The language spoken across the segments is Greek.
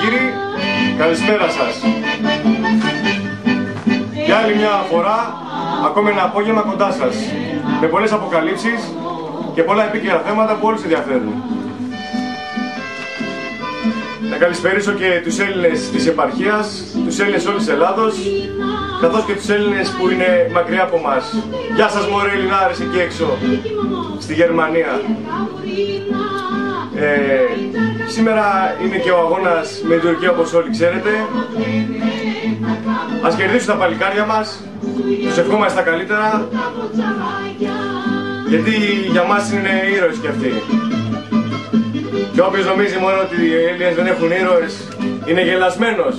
κύριοι, καλησπέρα σας. Για άλλη μια φορά, ακόμη ένα απόγευμα κοντά σας, με πολλές αποκαλύψεις και πολλά επίκαιρα θέματα που όλους ενδιαφέρουν. Να καλησπερίσω και τους Έλληνες της επαρχίας, τους Έλληνες όλης της Ελλάδος, καθώς και τους Έλληνες που είναι μακριά από μας. Γεια σας μωρέ Ελληνάρες εκεί έξω, στη Γερμανία. Σήμερα είναι και ο αγώνας με την Τουρκία, όπως όλοι ξέρετε. Ας κερδίσουν τα παλικάρια μας, τους ευχόμαστε τα καλύτερα, γιατί για μας είναι ήρωες κι αυτοί. Και όποιος νομίζει μόνο ότι οι Έλληνες δεν έχουν ήρωες, είναι γελασμένος.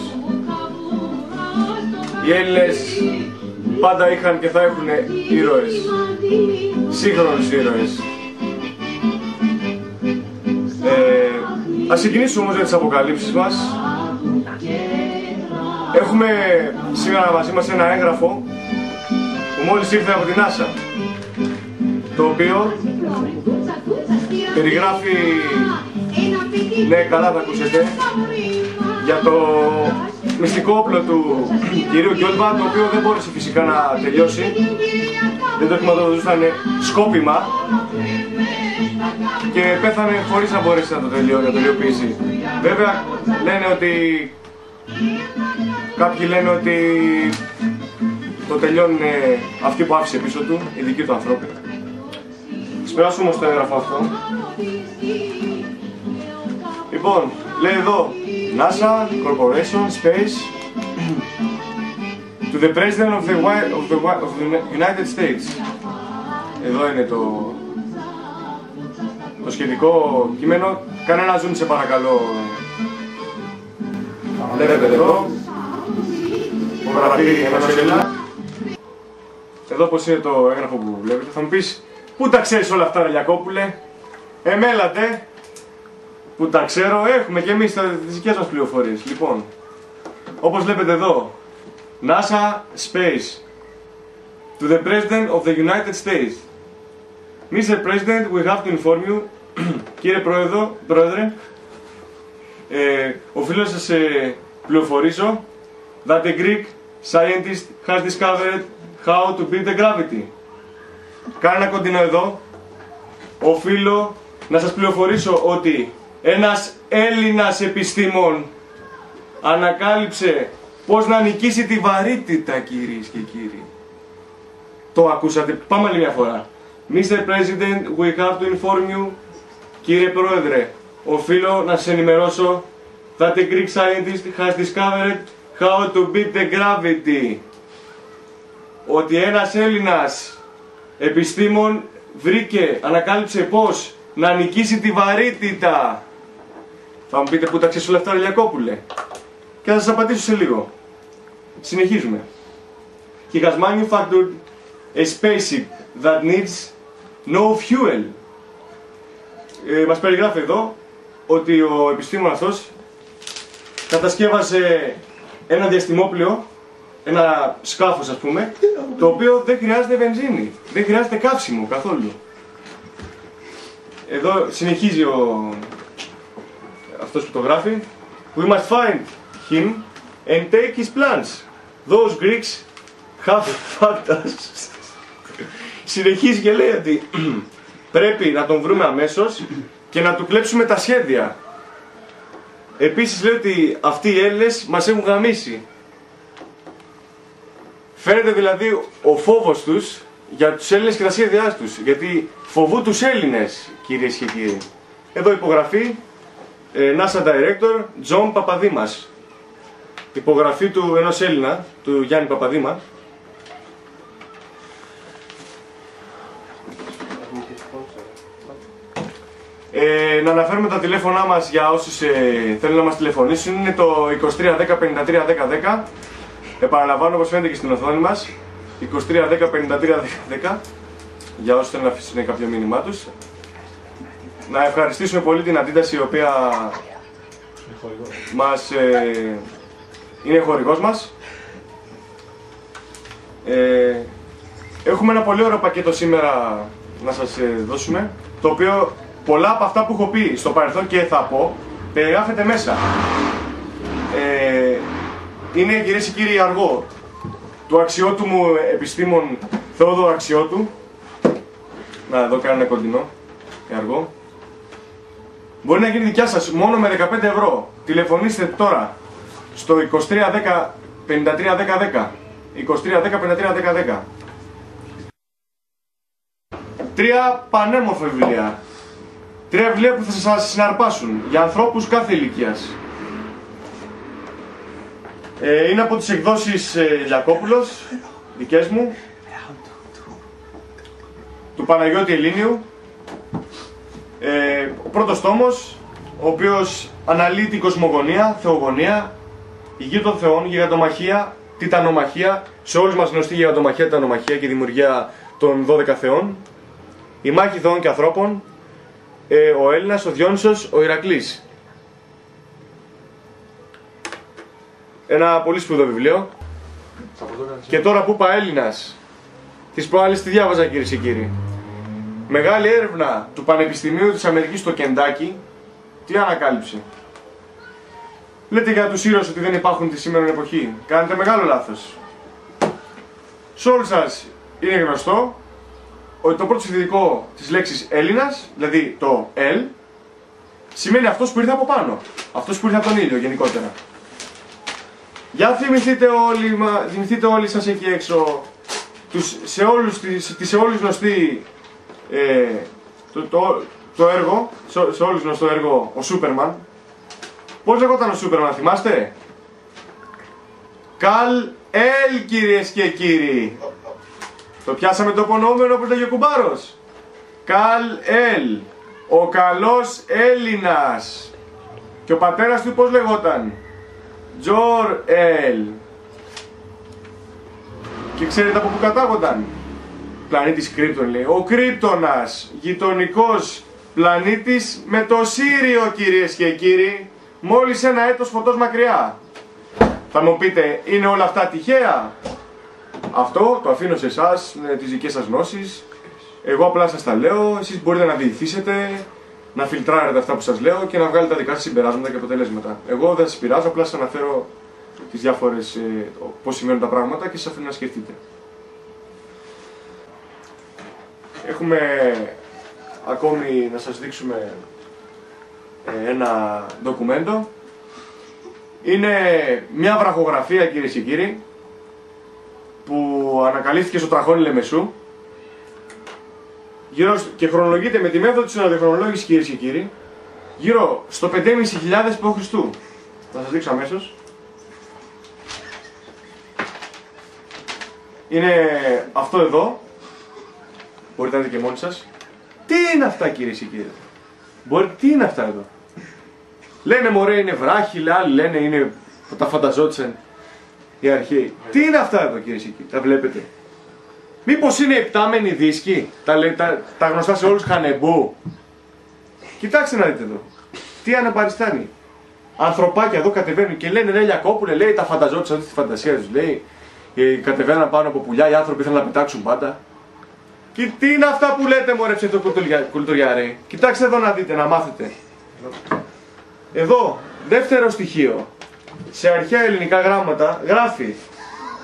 Οι Έλληνες πάντα είχαν και θα έχουν ήρωες, σύγχρονους ήρωες. Ας ξεκινήσουμε όμως με τις αποκαλύψεις μας. Έχουμε σήμερα μαζί μας ένα έγγραφο που μόλις ήρθε από την NASA, το οποίο περιγράφει, ναι καλά θα ακούσετε, για το μυστικό όπλο του κυρίου Γκιόλμπα, το οποίο δεν μπόρεσε φυσικά να τελειώσει, δεν το χρηματοδοτούσαν σκόπιμα και πέθανε χωρίς να μπορέσει να το τελειοποιήσει. Βέβαια λένε ότι, κάποιοι λένε ότι το τελειώνουν αυτοί που άφησε πίσω του, οι δικοί του ανθρώποι. Ας περάσουμε όμως το έγγραφο αυτό. Λοιπόν, λέει εδώ NASA Corporation Space to the President of the United States. Εδώ είναι το σχετικό κείμενο. Κάνε ένα zoom σε παρακαλώ. Βλέπετε εδώ. Υπογραφή ενός Έλληνα. Εδώ πως είναι το έγγραφο που βλέπετε. Θα μου πεις, πού τα ξέρεις όλα αυτά, Λιακόπουλε? Μέλατε. Που τα ξέρω, έχουμε και εμείς τις δικές μας πληροφορίες. Λοιπόν, όπως βλέπετε εδώ, NASA Space to the President of the United States. Mr. President, we have to inform you, κύριε Πρόεδρε, οφείλω να σας πληροφορήσω that the Greek scientist has discovered how to beat the gravity. Κάνε ένα κοντινό εδώ. Οφείλω να σας πληροφορήσω ότι ένας Έλληνας επιστήμον ανακάλυψε πώς να νικήσει τη βαρύτητα, κυρίες και κύριοι. Το ακούσατε? Πάμε άλλη μια φορά. Mr. President, we have to inform you, κύριε Πρόεδρε, οφείλω να σας ενημερώσω that the Greek scientist has discovered how to beat the gravity. Ότι ένας Έλληνας επιστήμον ανακάλυψε πώς να νικήσει τη βαρύτητα. Θα μου πείτε, πού τα ξέρεις όλα αυτά, Λιακόπουλε? Και θα σας απαντήσω σε λίγο. Συνεχίζουμε. He has manufactured a spaceship that needs no fuel. Μας περιγράφει εδώ ότι ο επιστήμον αυτός κατασκεύασε ένα διαστημόπλαιο, ένα σκάφος ας πούμε, το οποίο δεν χρειάζεται βενζίνη, δεν χρειάζεται καύσιμο καθόλου. Εδώ συνεχίζει αυτός που το γράφει. We must find him and take his plans. Those Greeks have fucked us. Συνεχίζει και λέει ότι πρέπει να τον βρούμε αμέσως και να του κλέψουμε τα σχέδια. Επίσης λέει ότι αυτοί οι Έλληνες μας έχουν γαμίσει. Φαίνεται δηλαδή ο φόβος τους για τους Έλληνες και τα σχέδιά τους. Γιατί φοβούν τους Έλληνες, κυρίες και κύριοι. Εδώ υπογραφή NASA Director John Παπαδήμας. Υπογραφή του ενός Έλληνα, του Γιάννη Παπαδήμα. Να αναφέρουμε τα τηλέφωνά μας για όσους θέλουν να μας τηλεφωνήσουν. Είναι το 2310 53 10 10. Επαναλαμβάνω, όπως φαίνεται και στην οθόνη μας, 2310 53 10 10, για όσους θέλουν να αφήσουν κάποιο μήνυμά τους. Να ευχαριστήσουμε πολύ την Αντίταση, η οποία είναι χορηγός μας. Έχουμε ένα πολύ ωραίο πακέτο σήμερα να σας δώσουμε, το οποίο πολλά από αυτά που έχω πει στο παρελθόν και θα πω περιγράφεται μέσα. είναι, κυρίες και κύριοι, αργό του αξιότου μου επιστήμον Θεόδωρο Αξιώτου. Να, εδώ κάνω ένα κοντινό, αργό. Μπορεί να γίνει δικιά σας μόνο με 15 ευρώ. Τηλεφωνήστε τώρα στο 2310 531010. 2310 531010. 3 πανέμορφα βιβλία. 3 βιβλία που θα σας συναρπάσουν για ανθρώπους κάθε ηλικίας. Είναι από τις εκδόσεις Λιακόπουλος, δικές μου, του Παναγιώτη Ελλήνιου. Ο πρώτος τόμος, ο οποίος αναλύει την κοσμογονία, θεογονία, η γη των θεών, γιγαντομαχία, τιτανομαχία, σε όλους μας γνωστή γιγαντομαχία, τιτανομαχία και δημιουργία των 12 θεών, η μάχη θεών και ανθρώπων, ο Έλληνας, ο Διόνυσος, ο Ηρακλής. Ένα πολύ σπουδαίο βιβλίο. Και τώρα που είπα Έλληνας, τις προάλλες τη διάβαζα, κυρίες και κύριοι. Μεγάλη έρευνα του Πανεπιστημίου της Αμερικής στο Κεντάκι, τι ανακάλυψε? Λέτε για τους ήρωες ότι δεν υπάρχουν τη σήμερα εποχή. Κάνετε μεγάλο λάθος. Σε όλους σας είναι γνωστό ότι το πρώτο συνθετικό της λέξης Έλληνας, δηλαδή το L, σημαίνει αυτός που ήρθε από πάνω. Αυτός που ήρθε από τον ήλιο γενικότερα. Για θυμηθείτε όλοι σας εκεί έξω σε όλους γνωστή το έργο, σε όλους γνωστό έργο ο Σούπερμαν. Πώς λεγόταν ο Σούπερμαν, θυμάστε? Καλ-Ελ, κυρίες και κύριοι. Το πιάσαμε το υπονοούμενο που ήταν και ο κουμπάρος. Καλ-Ελ, ο καλός Έλληνας. Και ο πατέρας του πώς λεγόταν? Τζορ-Ελ. Και ξέρετε από πού κατάγονταν? Πλανήτης Κρύπτον, λέει. Ο Κρύπτονας, γειτονικός πλανήτης με το Σύριο, κυρίες και κύριοι, μόλις ένα έτος φωτός μακριά. Θα μου πείτε, είναι όλα αυτά τυχαία? Αυτό το αφήνω σε εσάς, με τις δικές σας γνώσεις. Εγώ απλά σας τα λέω, εσείς μπορείτε να διηθήσετε, να φιλτράρετε αυτά που σας λέω και να βγάλετε τα δικά σας συμπεράσματα και αποτελέσματα. Εγώ δεν σας πειράζω, απλά σας αναφέρω τις διάφορες, πώς σημαίνουν τα πράγματα και σας αφήνω να σκεφτείτε. Έχουμε ακόμη να σας δείξουμε ένα ντοκουμέντο. Είναι μια βραχογραφία, κυρίες και κύριοι, που ανακαλύφθηκε στο τραχώνι Λεμεσού και χρονολογείται με τη μέθοδο της ραδιοχρονολόγησης, κυρίες και κύριοι, γύρω στο 5.500 π.Χ. Θα σας δείξω αμέσως. Είναι αυτό εδώ. Μπορείτε να δείτε και μόνοι σας. Τι είναι αυτά, κυρίες και κύριοι? Τι είναι αυτά εδώ? Λένε μωρέ είναι βράχοι, άλλοι λένε είναι που τα φανταζόντουσαν οι αρχαίοι. Τι είναι αυτά εδώ, κυρίες και κύριοι? Τα βλέπετε? Μήπως είναι επτάμενοι δίσκοι, τα γνωστά σε όλους Χανεμπού? Κοιτάξτε να δείτε εδώ. Τι αναπαριστάνει. Ανθρωπάκια εδώ κατεβαίνουν και λένε ρε Λιακόπουλε, λέει τα φανταζόντουσαν αυτή τη φαντασία τους, λέει. Κατεβαίναν πάνω από πουλιά, οι άνθρωποι ήθελαν να πετάξουν πάντα. Και τι είναι αυτά που λέτε μωρέ ψευτοκουλτουριάρε? Κοιτάξτε εδώ να δείτε, να μάθετε. Εδώ, δεύτερο στοιχείο. Σε αρχαία ελληνικά γράμματα γράφει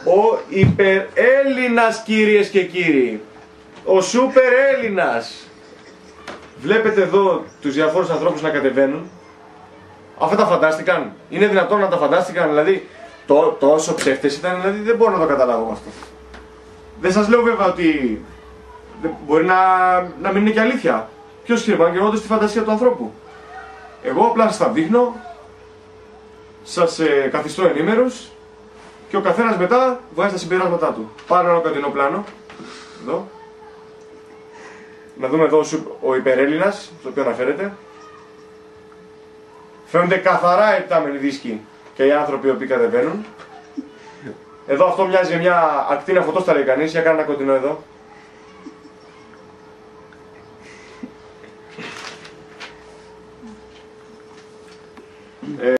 ο υπερέλληνας, κυρίες και κύριοι. Ο σούπερ Έλληνας. Βλέπετε εδώ τους διαφόρους ανθρώπους να κατεβαίνουν. Αυτά τα φαντάστηκαν? Είναι δυνατόν να τα φαντάστηκαν? Δηλαδή τόσο ψεύτες ήταν, δηλαδή δεν μπορώ να το καταλάβω αυτό. Δεν σας λέω βέβαια ότι μπορεί να μην είναι και αλήθεια. Ποιος ξέρει, και όντως στη φαντασία του ανθρώπου. Εγώ απλά σας τα δείχνω, σας καθιστώ ενήμερους και ο καθένας μετά βγάζει τα συμπεράσματά του. Πάρω ένα κοντινό πλάνο, εδώ. Να δούμε εδώ ο υπερέλληνας, στο οποίο αναφέρεται. Φαίνονται καθαρά επτάμενοι δίσκοι και οι άνθρωποι οι οποίοι κατεβαίνουν. Εδώ αυτό μοιάζει μια ακτίνα φωτός, τα λέει κανείς, για κάνε ένα κοντινό εδώ.